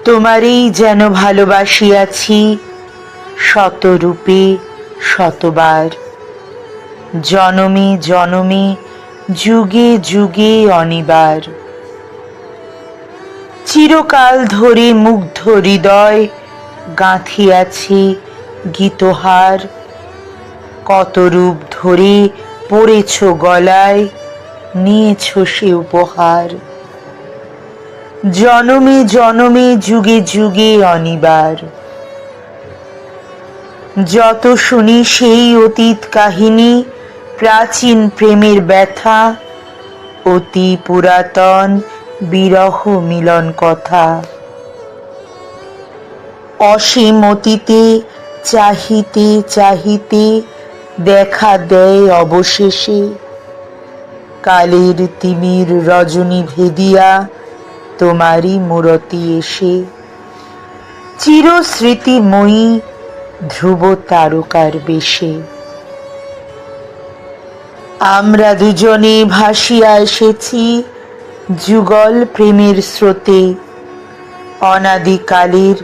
তোমারই যেন ভালোবাসিয়াছি শতরূপে শতবার, জনমে জনমে যুগে যুগে অনিবার। চিরকাল ধরে মুগ্ধ হৃদয় গাঁথিয়াছি গীতহার, কত রূপ ধরে পড়েছ গলায়, নিয়েছ সে উপহার। জনমে জনমে যুগে যুগে অনিবার। যত শুনি সেই অতীত কাহিনী, প্রাচীন প্রেমের ব্যথা, অতি পুরাতন বিরহ মিলন কথা। অসীম অতীতে চাহিতে চাহিতে দেখা দেয় অবশেষে, কালের তিমির রজনী ভেদিয়া তোমারই মূরতি এসে। চিরস্মৃতিময়ী ধ্রুব তারকার বেশে আমরা দুজনে ভাসিয়া এসেছি যুগল প্রেমের স্রোতে, অনাদিকালের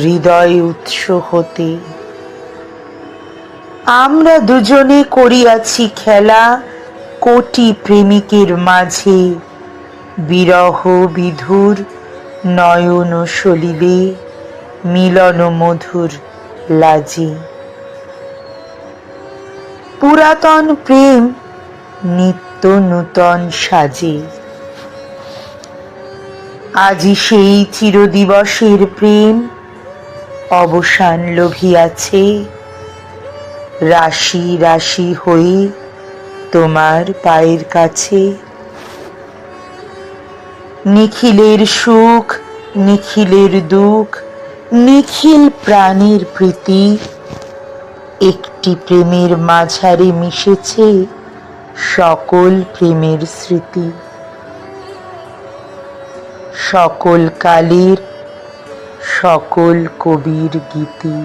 হৃদয় উৎস হতে। আমরা দুজনে করিয়াছি খেলা কোটি প্রেমিকের মাঝে, বিরহ বিধুর নয়ন সলিলে মিলন মধুর লাজে। পুরাতন প্রেম নিত্য নূতন সাজে। আজি সেই চিরদিবসের প্রেম অবসান লভিয়াছে, রাশি রাশি হয়ে তোমার পায়ের কাছে। নিখিলের সুখ নিখিলের দুঃখ, নিখিল প্রাণের প্রীতি, একটি প্রেমের মাঝারে মিশেছে সকল প্রেমের স্মৃতি। সকল কালের সকল কবির গীতি।